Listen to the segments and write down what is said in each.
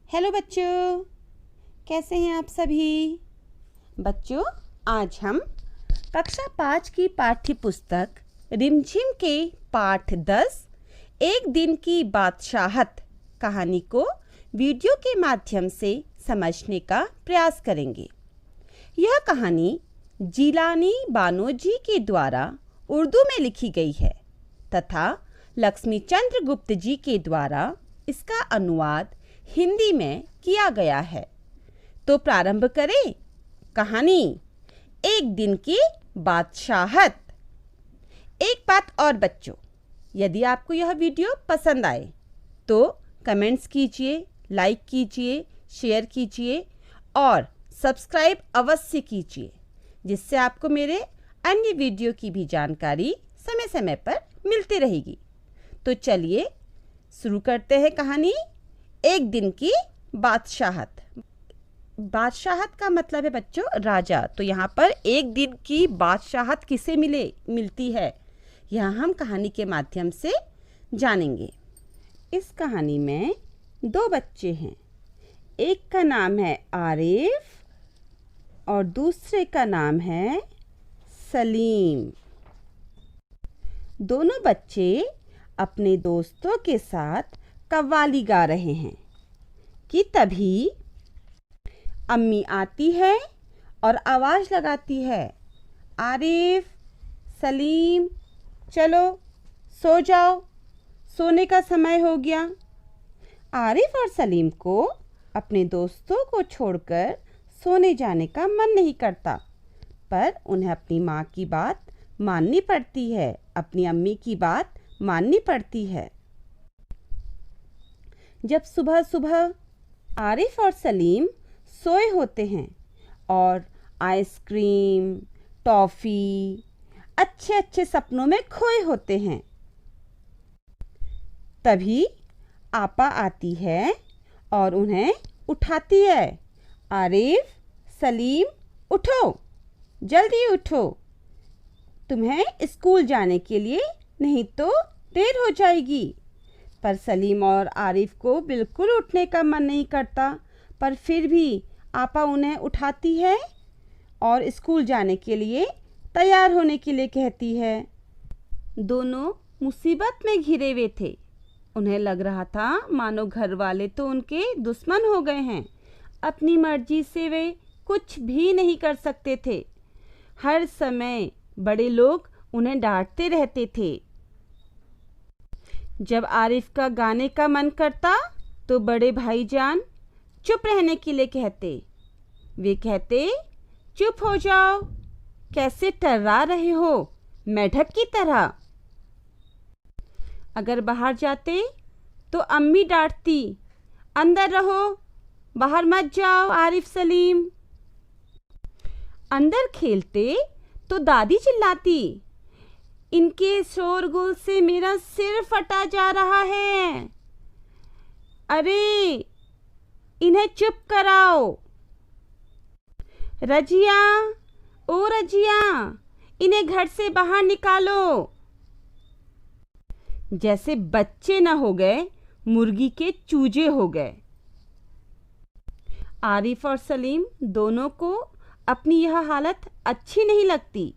Hello बच्चों, कैसे हैं आप सभी? बच्चों, आज हम कक्षा 5 की पाठ्य पुस्तक रिमझिम के पाठ 10 एक दिन की बादशाहत कहानी को वीडियो के माध्यम से समझने का प्रयास करेंगे। यह कहानी जिलानी बानो जी के द्वारा उर्दू में लिखी गई है तथा लक्ष्मीचंद्र गुप्त जी के द्वारा इसका अनुवाद हिंदी में किया गया है। तो प्रारंभ करें कहानी एक दिन की बादशाहत। एक बात और बच्चों, यदि आपको यह वीडियो पसंद आए तो कमेंट्स कीजिए, लाइक कीजिए, शेयर कीजिए और सब्सक्राइब अवश्य कीजिए, जिससे आपको मेरे अन्य वीडियो की भी जानकारी समय समय पर मिलती रहेगी। तो चलिए शुरू करते हैं कहानी एक दिन की बादशाहत। बादशाहत का मतलब है बच्चों राजा। तो यहाँ पर एक दिन की बादशाहत किसे मिलती है, यह हम कहानी के माध्यम से जानेंगे। इस कहानी में दो बच्चे हैं, एक का नाम है आरिफ और दूसरे का नाम है सलीम। दोनों बच्चे अपने दोस्तों के साथ कव्वाली गा रहे हैं कि तभी अम्मी आती है और आवाज़ लगाती है, आरिफ, सलीम, चलो सो जाओ, सोने का समय हो गया। आरिफ और सलीम को अपने दोस्तों को छोड़कर सोने जाने का मन नहीं करता, पर उन्हें अपनी माँ की बात माननी पड़ती है, अपनी अम्मी की बात माननी पड़ती है। जब सुबह सुबह आरिफ और सलीम सोए होते हैं और आइसक्रीम, टॉफ़ी, अच्छे अच्छे सपनों में खोए होते हैं, तभी आपा आती है और उन्हें उठाती है। आरिफ, सलीम, उठो, जल्दी उठो, तुम्हें स्कूल जाने के लिए, नहीं तो देर हो जाएगी। पर सलीम और आरिफ को बिल्कुल उठने का मन नहीं करता, पर फिर भी आपा उन्हें उठाती है और स्कूल जाने के लिए तैयार होने के लिए कहती है। दोनों मुसीबत में घिरे हुए थे। उन्हें लग रहा था मानो घर वाले तो उनके दुश्मन हो गए हैं। अपनी मर्जी से वे कुछ भी नहीं कर सकते थे। हर समय बड़े लोग उन्हें डांटते रहते थे। जब आरिफ का गाने का मन करता तो बड़े भाईजान चुप रहने के लिए कहते। वे कहते, चुप हो जाओ, कैसे टर्रा रहे हो मेढक की तरह। अगर बाहर जाते तो अम्मी डांटती, अंदर रहो, बाहर मत जाओ आरिफ, सलीम। अंदर खेलते तो दादी चिल्लाती, इनके शोरगुल से मेरा सिर फटा जा रहा है, अरे इन्हें चुप कराओ। रजिया, ओ रजिया, इन्हें घर से बाहर निकालो। जैसे बच्चे न हो गए, मुर्गी के चूजे हो गए। आरिफ और सलीम दोनों को अपनी यह हालत अच्छी नहीं लगती।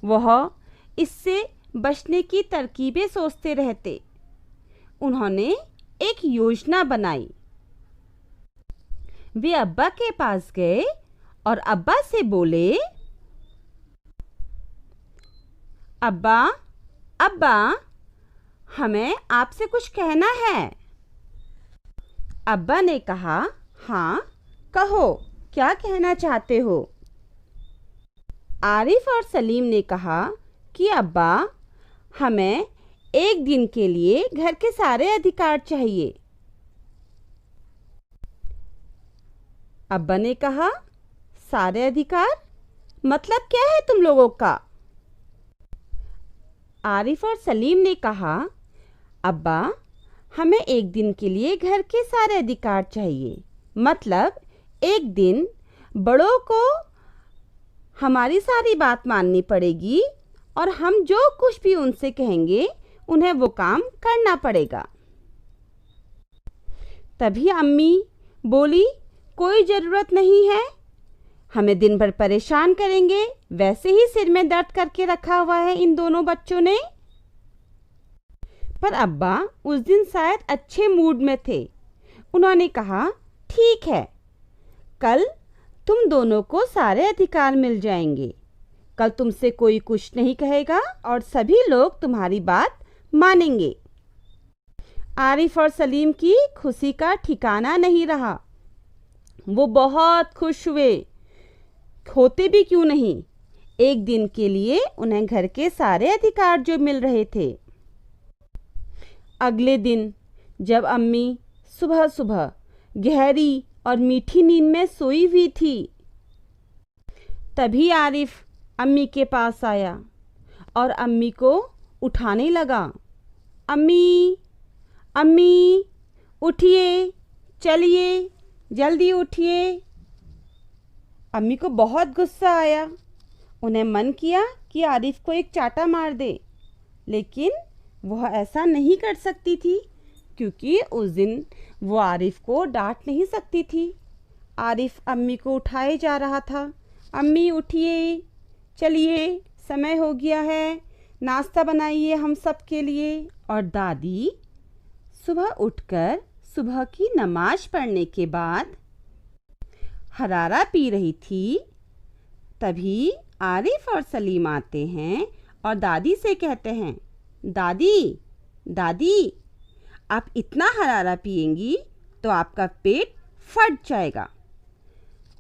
वह इससे बचने की तरकीबें सोचते रहते। उन्होंने एक योजना बनाई। वे अब्बा के पास गए और अब्बा से बोले, अब्बा, अब्बा, हमें आपसे कुछ कहना है। अब्बा ने कहा, हाँ कहो, क्या कहना चाहते हो। आरिफ और सलीम ने कहा कि अब्बा, हमें एक दिन के लिए घर के सारे अधिकार चाहिए। अब्बा ने कहा, सारे अधिकार मतलब क्या है तुम लोगों का। आरिफ और सलीम ने कहा, अब्बा, हमें एक दिन के लिए घर के सारे अधिकार चाहिए, मतलब एक दिन बड़ों को हमारी सारी बात माननी पड़ेगी और हम जो कुछ भी उनसे कहेंगे उन्हें वो काम करना पड़ेगा। तभी अम्मी बोली, कोई ज़रूरत नहीं है, हमें दिन भर परेशान करेंगे, वैसे ही सिर में दर्द करके रखा हुआ है इन दोनों बच्चों ने। पर अब्बा उस दिन शायद अच्छे मूड में थे। उन्होंने कहा, ठीक है, कल तुम दोनों को सारे अधिकार मिल जाएंगे। कल तुमसे कोई कुछ नहीं कहेगा और सभी लोग तुम्हारी बात मानेंगे। आरिफ और सलीम की खुशी का ठिकाना नहीं रहा। वो बहुत खुश हुए, होते भी क्यों नहीं। एक दिन के लिए उन्हें घर के सारे अधिकार जो मिल रहे थे। अगले दिन जब अम्मी सुबह सुबह गहरी और मीठी नींद में सोई हुई थी, तभी आरिफ अम्मी के पास आया और अम्मी को उठाने लगा। अम्मी, अम्मी, उठिए, चलिए, जल्दी उठिए। अम्मी को बहुत गुस्सा आया। उन्हें मन किया कि आरिफ को एक चाटा मार दे, लेकिन वह ऐसा नहीं कर सकती थी क्योंकि उस दिन वो आरिफ को डांट नहीं सकती थी। आरिफ अम्मी को उठाए जा रहा था। अम्मी उठिए, चलिए, समय हो गया है, नाश्ता बनाइए हम सब के लिए। और दादी सुबह उठकर सुबह की नमाज पढ़ने के बाद हरारा पी रही थी। तभी आरिफ और सलीम आते हैं और दादी से कहते हैं, दादी, दादी, आप इतना हरारा पिएंगी तो आपका पेट फट जाएगा।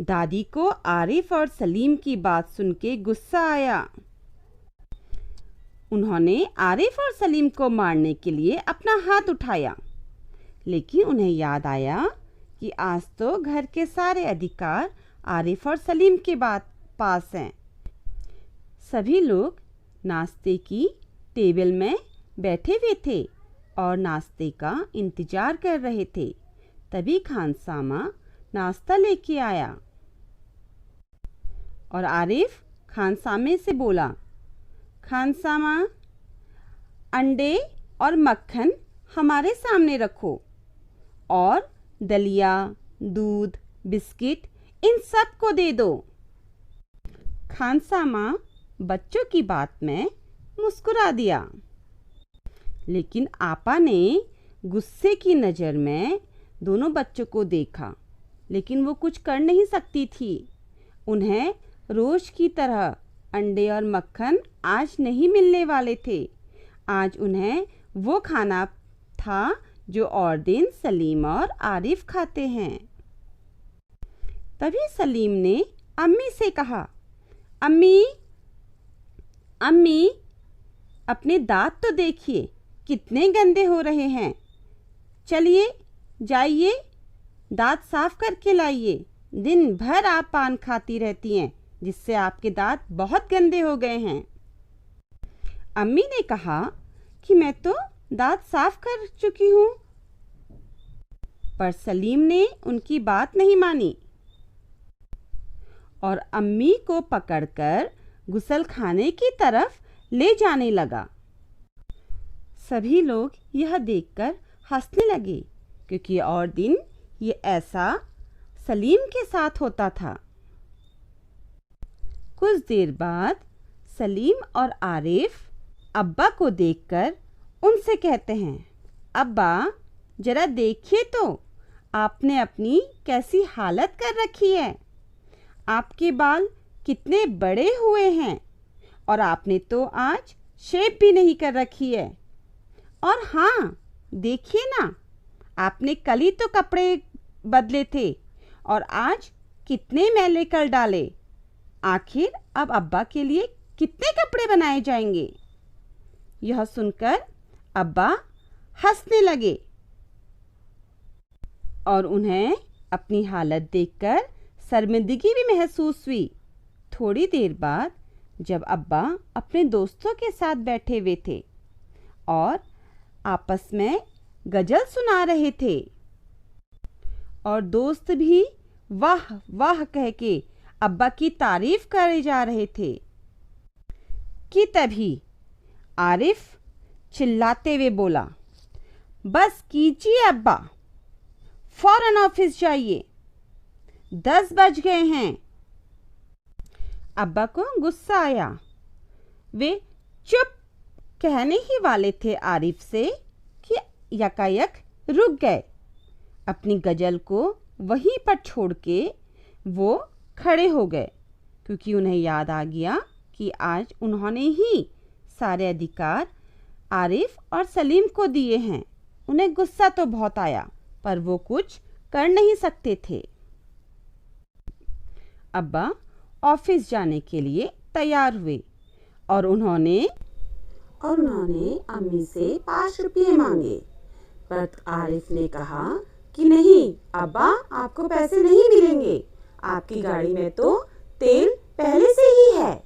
दादी को आरिफ और सलीम की बात सुन के गुस्सा आया। उन्होंने आरिफ और सलीम को मारने के लिए अपना हाथ उठाया, लेकिन उन्हें याद आया कि आज तो घर के सारे अधिकार आरिफ और सलीम के पास हैं। सभी लोग नाश्ते की टेबल में बैठे हुए थे और नाश्ते का इंतजार कर रहे थे। तभी खानसामा नाश्ता लेके आया और आरिफ खानसामे से बोला, खानसामा, अंडे और मक्खन हमारे सामने रखो और दलिया, दूध, बिस्किट इन सब को दे दो। खानसामा बच्चों की बात में मुस्कुरा दिया, लेकिन आपा ने गुस्से की नज़र में दोनों बच्चों को देखा, लेकिन वो कुछ कर नहीं सकती थी। उन्हें रोज की तरह अंडे और मक्खन आज नहीं मिलने वाले थे। आज उन्हें वो खाना था जो और दिन सलीम और आरिफ खाते हैं। तभी सलीम ने अम्मी से कहा, अम्मी, अम्मी, अपने दांत तो देखिए कितने गंदे हो रहे हैं। चलिए, जाइए, दांत साफ करके लाइए। दिन भर आप पान खाती रहती हैं, जिससे आपके दांत बहुत गंदे हो गए हैं। अम्मी ने कहा कि मैं तो दांत साफ कर चुकी हूँ, पर सलीम ने उनकी बात नहीं मानी और अम्मी को पकड़कर गुसलखाने की तरफ ले जाने लगा। सभी लोग यह देखकर हंसने लगे क्योंकि और दिन ये ऐसा सलीम के साथ होता था। कुछ देर बाद सलीम और आरिफ अब्बा को देखकर उनसे कहते हैं, अब्बा, जरा देखिए तो आपने अपनी कैसी हालत कर रखी है। आपके बाल कितने बड़े हुए हैं और आपने तो आज शेव भी नहीं कर रखी है। और हाँ, देखिए ना, आपने कल ही तो कपड़े बदले थे और आज कितने मैले कर डाले। आखिर अब अब्बा के लिए कितने कपड़े बनाए जाएंगे। यह सुनकर अब्बा हंसने लगे और उन्हें अपनी हालत देखकर शर्मिंदगी भी महसूस हुई। थोड़ी देर बाद जब अब्बा अपने दोस्तों के साथ बैठे हुए थे और आपस में गजल सुना रहे थे और दोस्त भी वाह वाह कह के अब्बा की तारीफ करे जा रहे थे कि तभी आरिफ चिल्लाते हुए बोला, बस कीजिए अब्बा, फौरन ऑफिस जाइए, 10 बज गए हैं। अब्बा को गुस्सा आया। वे चुप कहने ही वाले थे आरिफ से कि यकायक रुक गए। अपनी गजल को वहीं पर छोड़ के वो खड़े हो गए, क्योंकि उन्हें याद आ गया कि आज उन्होंने ही सारे अधिकार आरिफ और सलीम को दिए हैं। उन्हें गुस्सा तो बहुत आया, पर वो कुछ कर नहीं सकते थे। अब्बा ऑफिस जाने के लिए तैयार हुए और उन्होंने अम्मी से 5 रुपये मांगे, पर आरिफ ने कहा कि नहीं अब्बा, आपको पैसे नहीं मिलेंगे, आपकी गाड़ी में तो तेल पहले से ही है।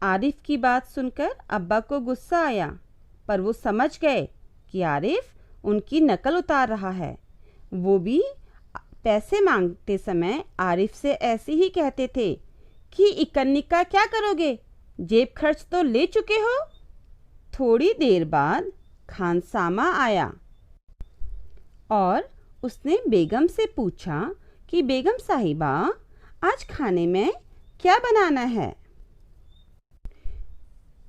आरिफ की बात सुनकर अब्बा को गुस्सा आया, पर वो समझ गए कि आरिफ उनकी नकल उतार रहा है। वो भी पैसे मांगते समय आरिफ से ऐसे ही कहते थे कि इकन्नी का क्या करोगे, जेब खर्च तो ले चुके हो। थोड़ी देर बाद खानसामा आया और उसने बेगम से पूछा कि बेगम साहिबा, आज खाने में क्या बनाना है।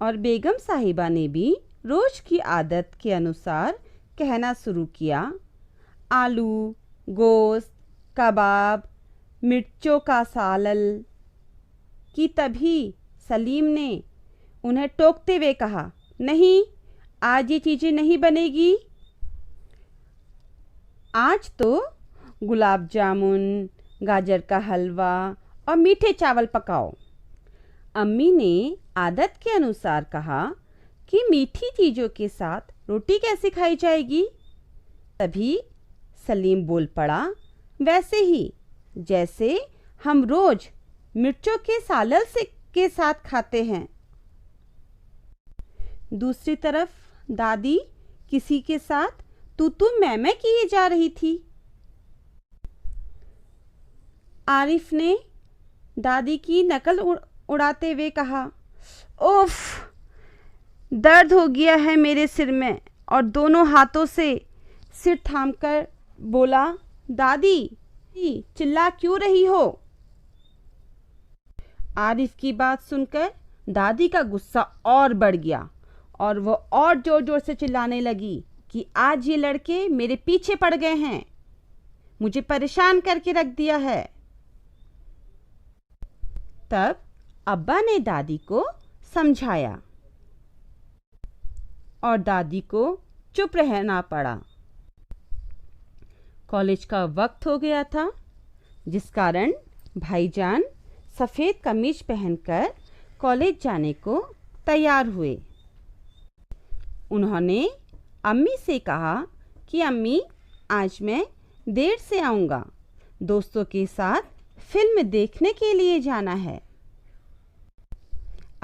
और बेगम साहिबा ने भी रोज की आदत के अनुसार कहना शुरू किया, आलू, गोश्त, कबाब, मिर्चों का सालल। कि तभी सलीम ने उन्हें टोकते हुए कहा, नहीं, आज ये चीज़ें नहीं बनेगी। आज तो गुलाब जामुन, गाजर का हलवा और मीठे चावल पकाओ। अम्मी ने आदत के अनुसार कहा कि मीठी चीज़ों के साथ रोटी कैसे खाई जाएगी। तभी सलीम बोल पड़ा, वैसे ही जैसे हम रोज मिर्चों के सालल के साथ खाते हैं। दूसरी तरफ दादी किसी के साथ तू मैं किए जा रही थी। आरिफ ने दादी की नकल उड़ाते हुए कहा, उफ, दर्द हो गया है मेरे सिर में, और दोनों हाथों से सिर थामकर बोला, दादी चिल्ला क्यों रही हो। आरिफ की बात सुनकर दादी का गुस्सा और बढ़ गया और वो और जोर जोर से चिल्लाने लगी कि आज ये लड़के मेरे पीछे पड़ गए हैं, मुझे परेशान करके रख दिया है। तब अब्बा ने दादी को समझाया और दादी को चुप रहना पड़ा। कॉलेज का वक्त हो गया था, जिस कारण भाईजान सफ़ेद कमीज पहनकर कॉलेज जाने को तैयार हुए। उन्होंने अम्मी से कहा कि अम्मी, आज मैं देर से आऊँगा, दोस्तों के साथ फिल्म देखने के लिए जाना है।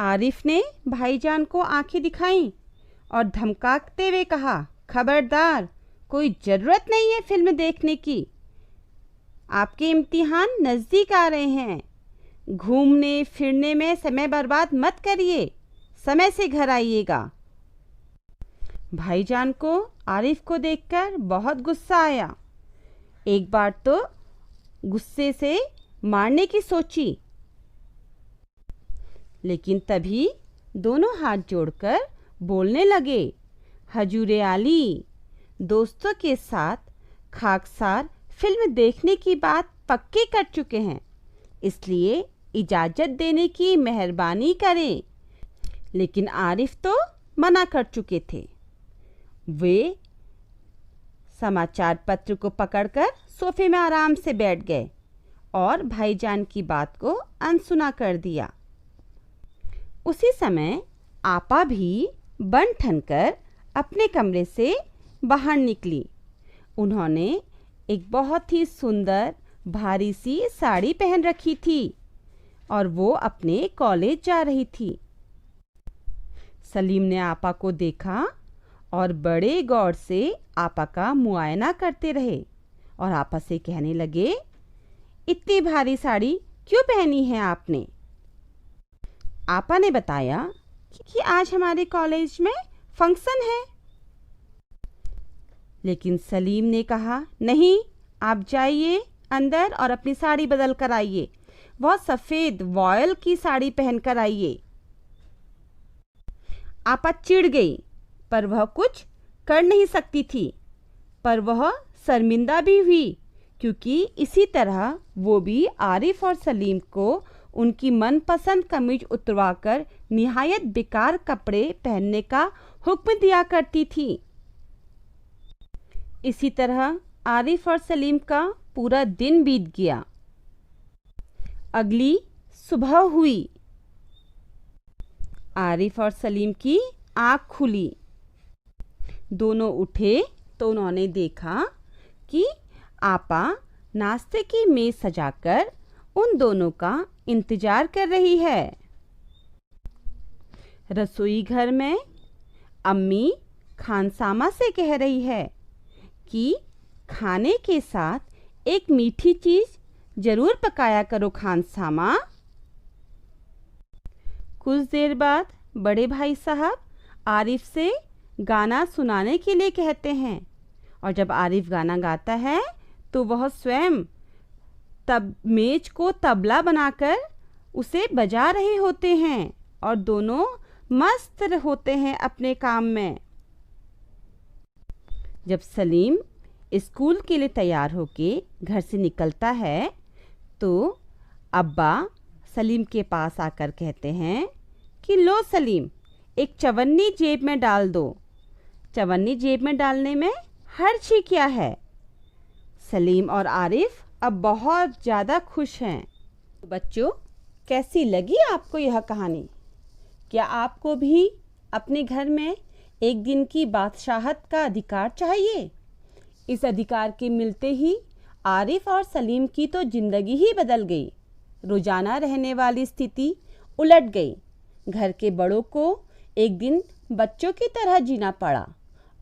आरिफ ने भाईजान को आंखें दिखाईं और धमकाते हुए कहा, खबरदार, कोई ज़रूरत नहीं है फिल्म देखने की, आपके इम्तिहान नज़दीक आ रहे हैं, घूमने फिरने में समय बर्बाद मत करिए, समय से घर आइएगा। भाईजान को आरिफ को देखकर बहुत गुस्सा आया। एक बार तो गुस्से से मारने की सोची, लेकिन तभी दोनों हाथ जोड़कर बोलने लगे, हजूरे आली, दोस्तों के साथ खाकसार फिल्म देखने की बात पक्की कर चुके हैं, इसलिए इजाज़त देने की मेहरबानी करें। लेकिन आरिफ तो मना कर चुके थे। वे समाचार पत्र को पकड़कर सोफे में आराम से बैठ गए और भाईजान की बात को अनसुना कर दिया। उसी समय आपा भी बन ठनकर अपने कमरे से बाहर निकली। उन्होंने एक बहुत ही सुंदर भारी सी साड़ी पहन रखी थी और वो अपने कॉलेज जा रही थी। सलीम ने आपा को देखा और बड़े गौर से आपा का मुआयना करते रहे और आपा से कहने लगे, इतनी भारी साड़ी क्यों पहनी है आपने। आपा ने बताया कि आज हमारे कॉलेज में फंक्शन है। लेकिन सलीम ने कहा, नहीं, आप जाइए अंदर और अपनी साड़ी बदल कर आइए। वह सफ़ेद वॉयल की साड़ी पहन कर आइए। आपा चिढ़ गई, पर वह कुछ कर नहीं सकती थी। पर वह शर्मिंदा भी हुई, क्योंकि इसी तरह वो भी आरिफ और सलीम को उनकी मनपसंद कमीज उतरवाकर निहायत बेकार कपड़े पहनने का हुक्म दिया करती थी। इसी तरह आरिफ और सलीम का पूरा दिन बीत गया। अगली सुबह हुई। आरिफ और सलीम की आँख खुली। दोनों उठे तो उन्होंने देखा कि आपा नाश्ते की मेज सजाकर उन दोनों का इंतजार कर रही है। रसोई घर में अम्मी खानसामा से कह रही है कि खाने के साथ एक मीठी चीज़ ज़रूर पकाया करो खानसामा। कुछ देर बाद बड़े भाई साहब आरिफ से गाना सुनाने के लिए कहते हैं, और जब आरिफ गाना गाता है तो वह स्वयं मेज को तबला बनाकर उसे बजा रहे होते हैं और दोनों मस्त होते हैं अपने काम में। जब सलीम स्कूल के लिए तैयार होके घर से निकलता है तो अब्बा सलीम के पास आकर कहते हैं कि लो सलीम, एक चवन्नी जेब में डाल दो। चवन्नी जेब में डालने में हर्ज ही क्या है। सलीम और आरिफ अब बहुत ज़्यादा खुश हैं। बच्चों, कैसी लगी आपको यह कहानी? क्या आपको भी अपने घर में एक दिन की बादशाहत का अधिकार चाहिए? इस अधिकार के मिलते ही आरिफ और सलीम की तो ज़िंदगी ही बदल गई। रोज़ाना रहने वाली स्थिति उलट गई। घर के बड़ों को एक दिन बच्चों की तरह जीना पड़ा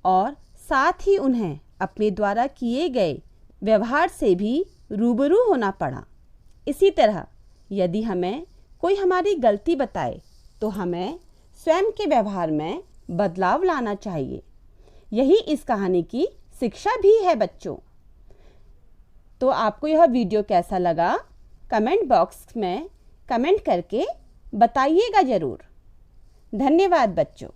और साथ ही उन्हें अपने द्वारा किए गए व्यवहार से भी रूबरू होना पड़ा। इसी तरह यदि हमें कोई हमारी गलती बताए तो हमें स्वयं के व्यवहार में बदलाव लाना चाहिए। यही इस कहानी की शिक्षा भी है बच्चों। तो आपको यह वीडियो कैसा लगा कमेंट बॉक्स में कमेंट करके बताइएगा ज़रूर। धन्यवाद बच्चों।